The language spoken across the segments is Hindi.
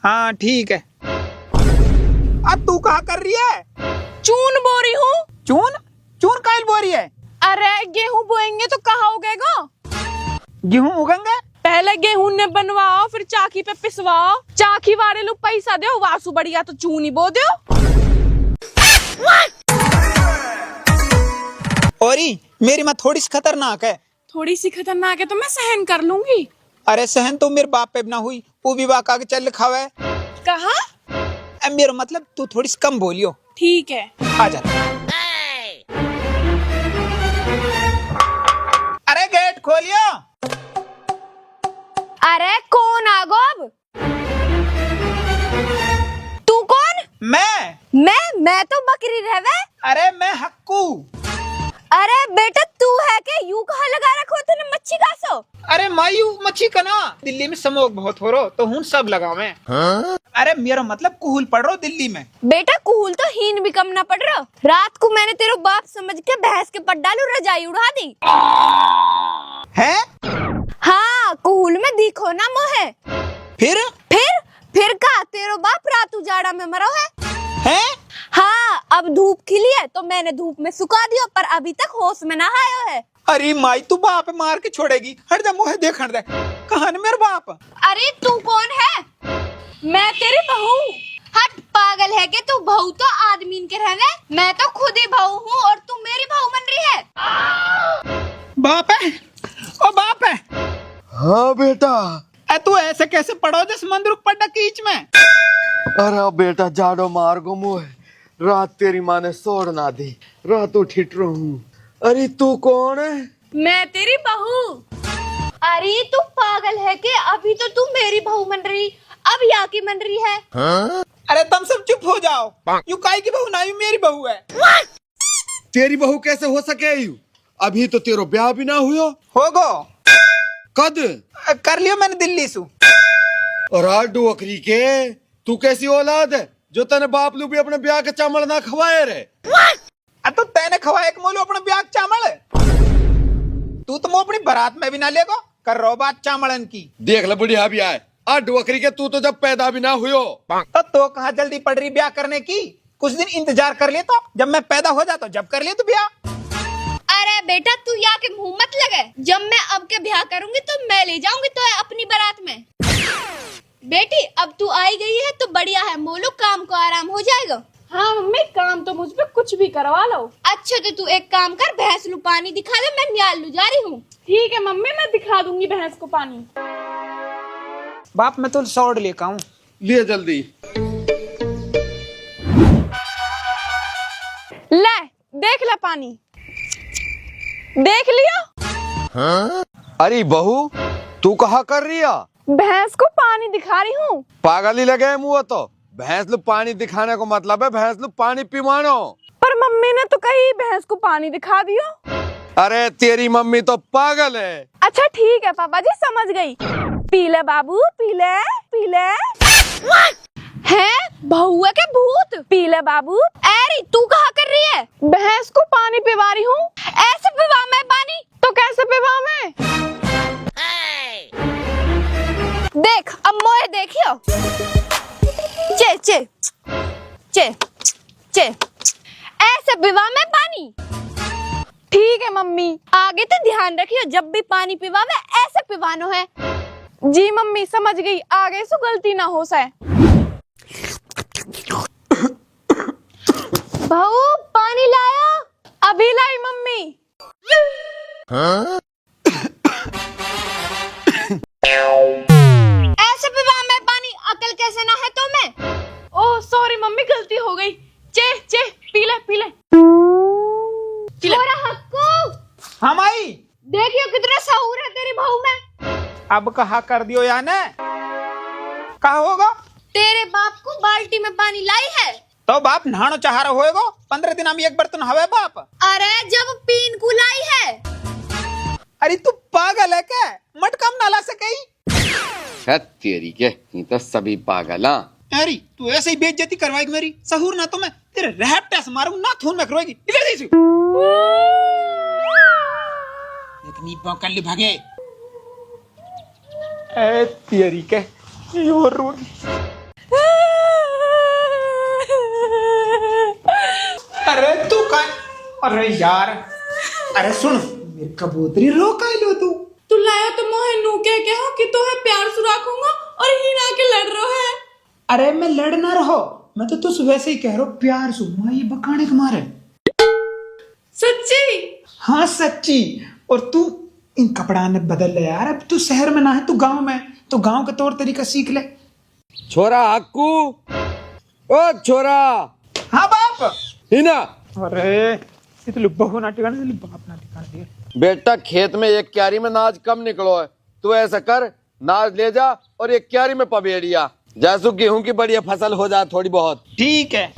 हाँ ठीक है। अब तू कहाँ कर रही है? चून बो रही हूँ। चून? चून काहे बो रही है? अरे गेहूं बोएंगे तो कहाँ उगेगा? गेहूं उगेंगे? पहले गेहूं ने बनवाओ, फिर चाकी पे पिसवाओ। चाकी वाले लोग पैसा दो, वासु बढ़िया तो चून ही बो दो। औरी मेरी माँ थोड़ी सी खतरनाक है। थोड़ी सी खतरनाक है तो मैं सहन कर लूंगी। अरे सहन तो मेरे बाप पे भी ना हुई, वो भी वाक आगे चल लिखा है। कहा? मेरा मतलब तू थोड़ी सी कम बोलियो। ठीक है। आ जा। अरे गेट खोलियो। अरे कौन आ गो अब? तू कौन? मैं तो बकरी रहवे। अरे मैं हक्कू। अरे बेटा तू है के यू कहाँ लगा रखो तूने मच्छी घासो? अरे मायू मच्छी का ना दिल्ली में समोग बहुत हो रो तो हूँ सब लगावे। हाँ? अरे मेरा मतलब कुहूल पड़ रो दिल्ली में। बेटा कुहूल तो हीन भी कम ना पड़ रहा। रात को मैंने तेरे बाप समझ के भैंस के पट डालू, रजाई उड़ा दी है। हाँ कुहूल में दिखो ना मोहे। फिर का तेरो बाप रात उजाड़ा में मरो है? हाँ अब धूप खिली है तो मैंने धूप में सुखा दिया, पर अभी तक होश में ना आयो है। अरे माई तू बाप मार के छोड़ेगी। हट जा मोहे देख दे। कहाँ है मेरे बाप? अरे तू कौन है? मैं तेरी बहू। हट पागल है के तू बहू तो आदमी के रहने, मैं तो खुद ही बहू हूँ और तू मेरी बहू बन रही है। बाप है? ओ बाप है? हाँ बेटा। तू ऐसे कैसे पड़ो जिस मंदिर पड्डा कीच में? अरे बेटा जाड़ो मार गो मुँह, रात तेरी माँ ने सोड़ ना दी, रात उठिट रहूं। अरे तू कौन है? मैं तेरी बहू। अरे तू पागल है के अभी तो तू मेरी बहू बन रही, अब या की बन रही है। हाँ? अरे तुम सब चुप हो जाओ। यू काई की बहू ना, यू मेरी बहू है। तेरी बहू कैसे हो सके यू? अभी तो तेरो ब्याह भी ना हुआ। होगो कद कर लियो मैंने दिल्ली से। और डुअकरी के तू कैसी औलाद है जो तने बाप लू भी अपने ब्याह के चावल ना खवाए रे? तो तैने खवाए के मोलो अपने ब्याह के चावल। तू तो मो अपनी बारात में भी ना लेगो कर रो बात चावलन की। देख ले बुढ़िया भी आए आ डुअकरी के, तू तो जब पैदा भी ना हुयो। तो कहाँ जल्दी पड़ रही ब्याह करने की? कुछ दिन इंतजार कर ले, तो जब मैं पैदा हो जाता जब कर ले तो ब्याह। अरे बेटा तू या के मुंह मत लगे, जब मैं अब के ब्याह करूंगी तो मैं ले जाऊंगी तो अपनी बारात में। बेटी अब तू आई गई है तो बढ़िया है, मोलो काम को आराम हो जाएगा। हाँ मम्मी काम तो मुझ पे कुछ भी करवा लो। अच्छा तो तू एक काम कर, भैंस लू पानी दिखा दे, मैं न्याल लू जा रही हूँ। ठीक है मम्मी मैं दिखा दूंगी भैंस को पानी। बाप मैं तो सौड़ लेकर आऊं। लिए जल्दी। ले देख ले पानी, देख लिया? हाँ? अरे बहू तू कहाँ कर रही है? भैंस को पानी दिखा रही हूँ। पागल ही लगे मुँह तो। भैंस लो पानी दिखाने को मतलब है भैंस लो पानी पिवानो। पर मम्मी ने तो कही भैंस को पानी दिखा दियो। अरे तेरी मम्मी तो पागल है। अच्छा ठीक है पापा जी समझ गई। पी ले बाबू पी ले पी ले। है बहुआ के भूत? पी ले बाबू। अरे तू कहाँ कर रही है? भैंस को पानी पिवा रही हूँ। ऐसे पिवा मैं पानी तो कैसे पिवा मैं? देख अब मोए देखियो। चे चे चे चे ऐसे पिवा मैं पानी। ठीक है मम्मी, आगे तो ध्यान रखियो, जब भी पानी पिवावे ऐसे पिवानो है। जी मम्मी समझ गई, आगे से गलती ना हो जाए। बहू पानी लाया? अभी लाई मम्मी। हाँ? ऐसे पिवा मैं पानी, अकल कैसे ना है तो मैं? ओह सॉरी मम्मी गलती हो गई। चे चे पी ले पी ले। छोरा हक्कू। हम आई देखियो कितना सहूर है तेरी बहू में। अब कहा कर दियो या ने? कहा होगा? तेरे बाप को बाल्टी में पानी लाई है तो बाप नहानो चाह रहा होएगो। 15 दिन में एक बर्तन हवे बाप। अरे जब पीन को लाई है। अरे तू पागल है क्या? मटकम ना ला सके? तेरी के ये तो सभी पागल। अरे तू ऐसे ही बेइज्जती करवाएगी मेरी। सहूर ना तो मैं तेरे रहपटे से मारूंगा ना, थून में करोगी। इधर देखिए इतनी भौंकल ली भागे। ए तेरी के योर रोगी। अरे यार, अरे सुन, मेरी कबूतरी रो का लो तू लाया तो मोहे नू के हो कि तो है प्यार से रखूंगा और ही ना के लड़ रहा है। अरे मैं लड़ ना रहो, मैं तो तुझ वैसे ही कह रहा हूँ प्यार से, मैं ये बकाने के मारे। सच्ची? हाँ सच्ची। और तू इन कपड़ा ने बदल ले यार, अब तू शहर में ना है, तू गांव में, तो गांव का तौर तरीका सीख ले। छोरा हक्कू, ओ छोरा। हाँ बाप। हिना। अरे तो बहू ना टिकाने दे, बाप ना टिकाने दे। बेटा खेत में एक क्यारी में नाज कम निकलो है, तू ऐसा कर, नाज ले जा और एक क्यारी में पवेड़िया, जैसू गेहूं की बढ़िया फसल हो जाए थोड़ी बहुत। ठीक है।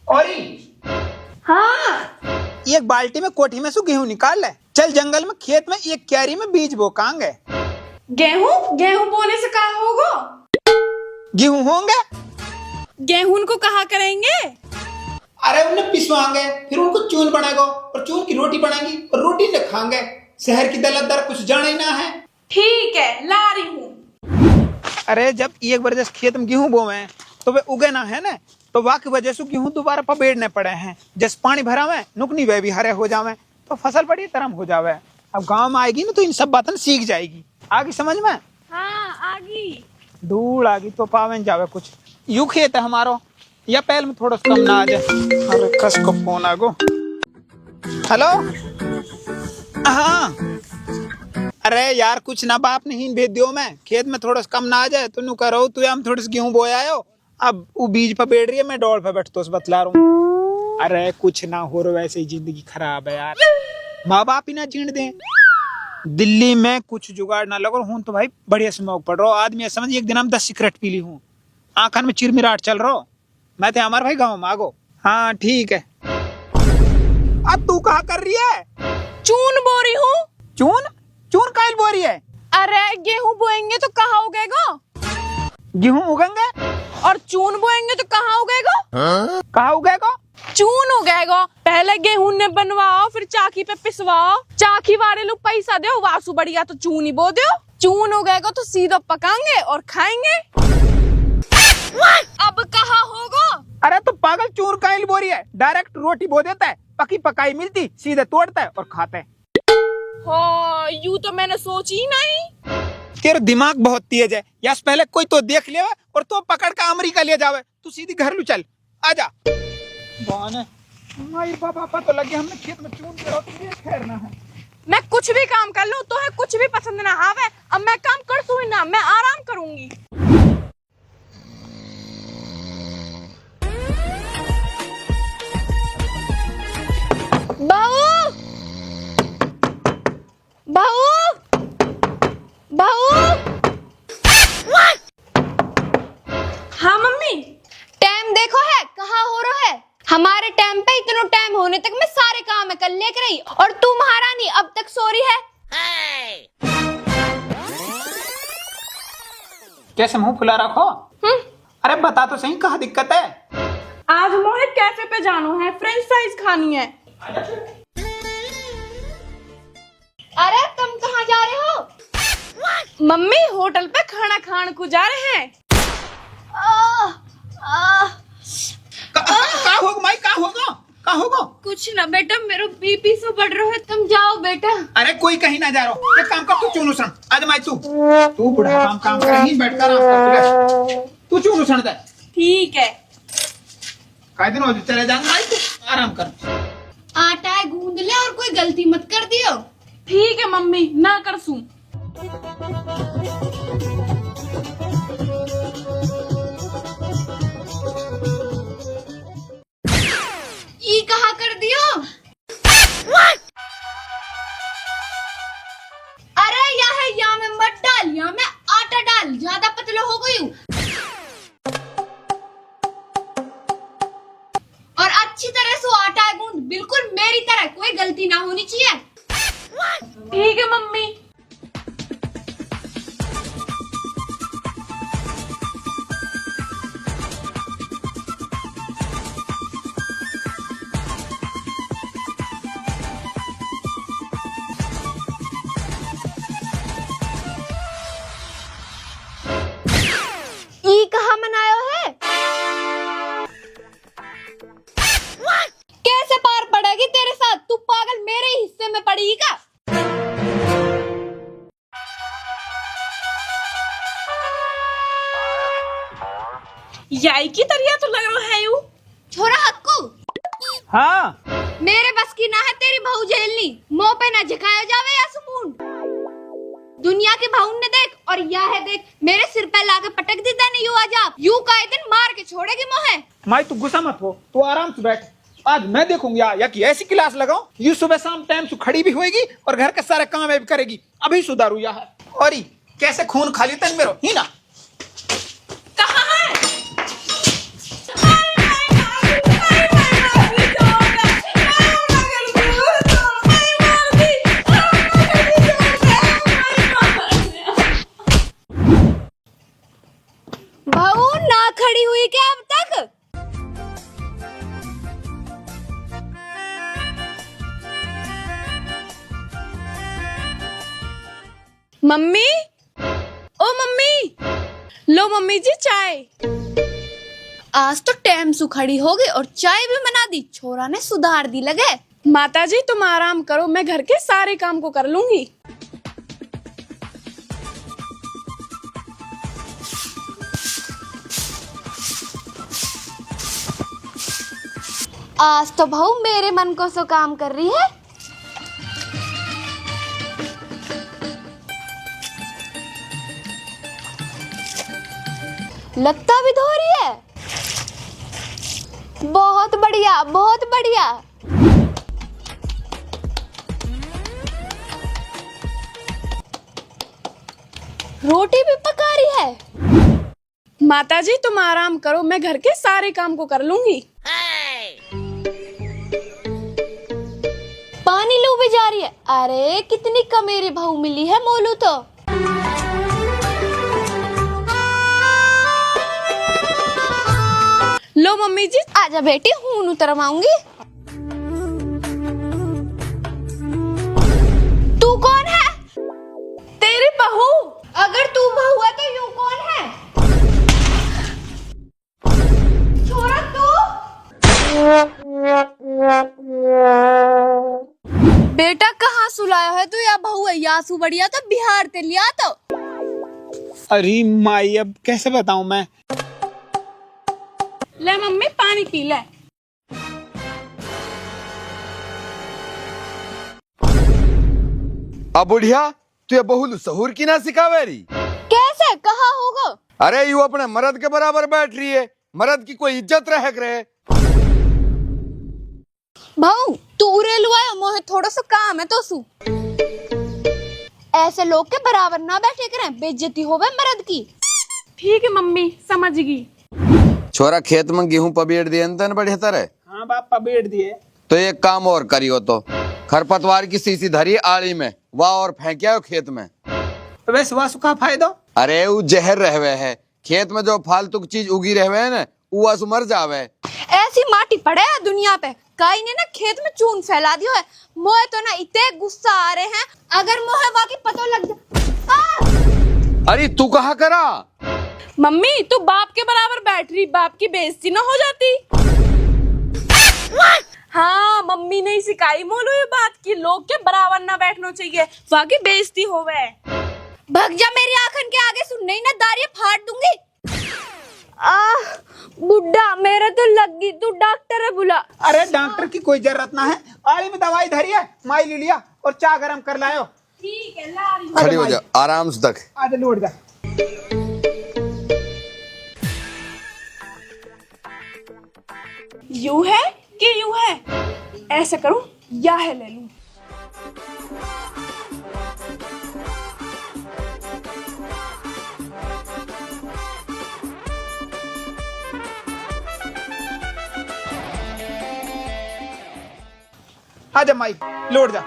और हाँ। एक बाल्टी में कोठी में से गेहूं निकाल ले, चल जंगल में खेत में एक क्यारी में बीज बो कांगे। गेहूं बोने से कहा होगा? गेहूं होंगे, गेहूं को कहा करेंगे? अरे उन्हें पिसवाएंगे, फिर उनको चून बनाएगा और चून की रोटी बनाएंगी और रोटी न खाएंगे। शहर की दलतदार कुछ जाने ही ना है। ठीक है, ला रही हूँ। अरे जब एक बार जैसे खेत में गेहूं बोवे तो वे उगे ना है ना, तो वाह की वजह से गेहूं दोबारा पबेड़ने पड़े हैं। जैसे पानी भरा हुआ नुकनी वे भी हरे हो जावे तो फसल बड़ी तरम हो जावे। अब गांव में आएगी ना तो इन सब बातन सीख जाएगी, आगे समझ में। हाँ, आगी धूल आगी तो पावन जावे कुछ। यू खेत है हमारो, या पहल में थोड़ा कम ना आ जाए। अरे कस को फोन आगो। हेलो। हाँ अरे यार कुछ ना बाप नहीं भेज दियो, मैं खेत में थोड़ा कम ना आ जाए तो नु करो तू, हम थोड़े से गेहूं बोया आयो, अब वो बीज पे बैठ रही है, मैं डोल पे बैठतो से बतला रहा हूँ। अरे कुछ ना हो रहा, वैसे ही जिंदगी खराब है यार, माँ बाप ही ना जीण दे। दिल्ली में कुछ जुगाड़ ना लगो हूं तो भाई बढ़िया स्मोक पड़ रहा आदमी समझ, एक दिन हम 10 सिगरेट पी ली हूँ, आंखन में चिरमिराट चल रहा। मैं थे हमारे भाई गाँव में आगो। हाँ ठीक है। अब तू कहा कर रही है? चून बो रही हूँ। चून? चून कायल बो रही है? अरे गेहूं बोएंगे तो कहाँ उगेगा? गेहूं उगेंगे और चून बोएंगे तो कहाँ उगेगा? कहाँ उगेगा? चून उगेगा। पहले गेहूं ने बनवाओ, फिर चाकी पे पिसवाओ, चाकी वाले लोग पैसा दो, वासु बढ़िया तो चून ही बो दो। चून उगेगा तो सीधा पकाएंगे और खाएंगे। अब कहाँ होगा? अरे तो पागल, चूर कायल बो रही है, डायरेक्ट रोटी बो देता है, पकी पकाई मिलती सीधे तोड़ता है और खाता है। हाँ, यूं तो मैंने सोची ही नहीं। तेरा दिमाग बहुत तेज है, या पहले कोई तो देख ले और तो पकड़ का अमेरिका ले जावे, तू सीधी घर लू चल, आजा। माई बाबा पता लगे हमने खेत में चून के रोटी खैर ना है। मैं कुछ भी काम कर लूं तो है कुछ भी पसंद ना आवे, अब मैं काम कर सू ना, मैं आराम करूंगी। बहू, बहू, बहू। हाँ मम्मी। टाइम देखो है कहाँ हो रहा है। हमारे टाइम पे इतना टाइम होने तक मैं सारे काम कर लेकर रही और तू महारानी अब तक सो रही है। कैसे मुंह फुला रखो? अरे बता तो सही कहाँ दिक्कत है? आज मोहित कैफे पे जाना है, फ्रेंच फ्राइज खानी है। अरे तुम कहाँ जा रहे हो? मम्मी होटल पे खाना खाने को जा रहे हैं। का होगा माई, का होगा, का होगा? कुछ ना बेटा, मेरा बीपी से बढ़ रहा है, तुम जाओ बेटा। अरे कोई कहीं ना जा रहा हूँ, एक काम कर, तू चून उसन आज माई, तू बुढ़ा काम कर, यहीं बैठ कर आराम कर, तू चून उसन दे। ठीक है। कई दिन हो चले जाएंगे माई, तू आराम कर। आटा गूंद ले और कोई गलती मत कर दियो। ठीक है मम्मी, ना कर सूं। ये कहा कर दियो? अरे यहाँ में मत डाल, यहाँ में आटा डाल, ज्यादा पतला हो गई हूँ। और अच्छी तरह से आटा गूंद, बिल्कुल मेरी तरह, कोई गलती ना होनी चाहिए। ठीक है मम्मी। ई कहाँ मनायो है? याई की तरिया तो लग रहा है यू। छोरा हक्कू, हाँ मेरे बस की ना है तेरी बहू झेलनी। मुंह पे ना झिकाया जावे या सुमून। दुनिया के भाऊ ने देख और यह है देख, मेरे सिर पे लाके पटक देता नहीं यू आजाब। यू का एक दिन मार के छोड़ेगी मोहे। माई तू गुस्सा मत हो, तू आराम से बैठ। आज मैं देखूंगी या कि ऐसी क्लास लगाऊं यू सुबह शाम टाइम से खड़ी भी होएगी और घर के सारे काम भी करेगी। अभी सुधारू या है और ही कैसे खून खाली तन मेरो ही ना। कहाँ है? बहू ना खड़ी हुई क्या अब तक? मम्मी, ओ मम्मी, लो मम्मी जी चाय। आज तो टाइम सु खड़ी हो गई और चाय भी बना दी। छोरा ने सुधार दी लगे। माता जी तुम आराम करो, मैं घर के सारे काम को कर लूंगी। आज तो बहू मेरे मन को सो काम कर रही है। लगता भी धो रही है। बहुत बढ़िया, बहुत बढ़िया। रोटी भी पका रही है। माता जी तुम आराम करो, मैं घर के सारे काम को कर लूंगी। पानी लू भी जा रही है। अरे कितनी कमेरी बहू मिली है मोलू तो। लो मम्मी जी। आजा बेटी, हूं उतरवाऊंगी। तू कौन है? तेरी बहू। अगर तू बहू है तो यूं कौन है? छोरा तू। बेटा कहाँ सुलाया है तू? या बहू है यासू बढ़िया तो बिहार ते लिया तो। अरे माई अब कैसे बताऊं मैं। ले मम्मी पानी पी ले। अब बुढ़िया तू ये बहुल सहूर की ना सिखावेरी। कैसे कहा होगा? अरे यू अपने मर्द के बराबर बैठ रही है, मर्द की कोई इज्जत रह करे। भाऊ तू उरे लुआयो, मोहे थोड़ा सा काम है तो सु। ऐसे लोग के बराबर ना बैठे करें, बेइज्जती होवे मर्द की। ठीक है मम्मी, समझ गई। छोरा खेत में गेहूं पबेड़ दिए न बढ़िया तरह। हाँ बाप पबेड़ दिए। तो एक काम और करियो, तो खरपतवार की सीसी धरी आड़ी में वाह और फेंकिया खेत में। वैसे वह सुखा फायदो। अरे वो जहर रहवे है, खेत में जो फालतू की चीज उगी रहवे है ना वो आसु मर जावे। ऐसी माटी पड़े है दुनिया पे, काई ने ना खेत में चून फैला दियो है। मोहे तो ना इतने गुस्सा आ रहे हैं, अगर मोहे वाकी पता लग जा। अरे तू कहा करा? मम्मी तू बाप के बराबर बैठ रही, बाप की बेइज्जती ना हो जाती। हाँ मम्मी ने ही सिखाई मोलू ये बात की लोग के बराबर ना बैठना चाहिए, वाकी बेइज्जती होवे। भग जा मेरी आंखन के आगे, सुन नहीं ना दारियां फाड़ दूंगी। बुड्ढा मेरे तो लग गई, तू डॉक्टर है बुला। अरे डॉक्टर की कोई जरूरत ना है, आड़ी में दवाई धरी है, माई ले लिया और चाय गरम कर लायो। ठीक है ला रही। खड़ी हो जा आराम से तक। आज लौट जा। यू है कि यू है? ऐसे करूं या है ले लूं। आजा माई लौट जा।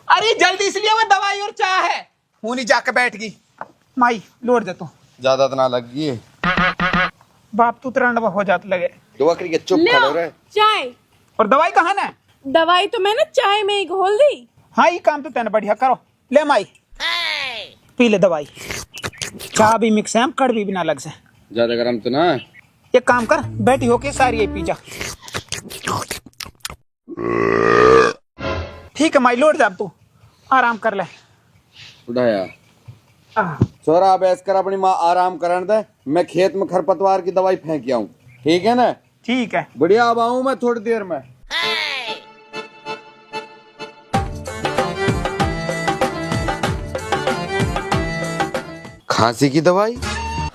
अरे जल्दी इसलिए मैं दवाई और चाय है। हूनी जाके बैठ गई। माई लौट जा तू। ज्यादा तो ना लग गई बाप तू तरंडवा हो जात लगे। दुआ करके चुप ले खड़ो आओ रहे। चाय। और दवाई कहाँ ना? दवाई तो मैंने चाय में ही घोल दी। हाँ ये काम तो तेने बढ़िया करो। ले माई पी ले दवाई। चाय भी मिक्स है, कड़वी भी ना लग से। ज्यादा गरम तो ना। एक काम कर, बैठी होके सारी ये पी जा। ठीक है माई लौट जा, अब तू आराम कर ले। उठाया छोरा अब ऐस कर अपनी माँ आराम करन दे, मैं खेत में खरपतवार की दवाई फेंक आऊं, ठीक है ना? ठीक है। बढ़िया, अब आऊं मैं थोड़ी देर में। खांसी की दवाई?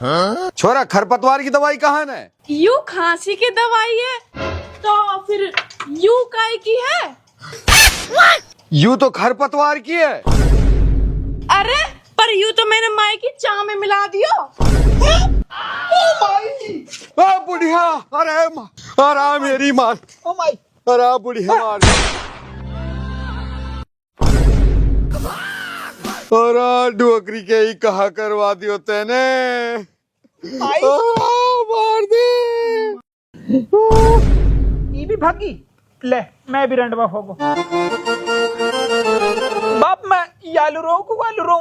हाँ? छोरा, खरपतवार की दवाई कहाँ है? यू खांसी की दवाई है तो फिर यू काय की है? यू तो खरपतवार की है। अरे पर यू तो मैंने माई की चाय में मिला दियो। बुढ़िया, अरे मेरी माँ, ओ माय, अरे बुढ़िया मार, अरे डोकरी के ही कहा करवा दियो तेने, मार दे। ये भी भागी। ले मैं भी रंडवा होगो। बाप मैं यालू रो को वालू रो।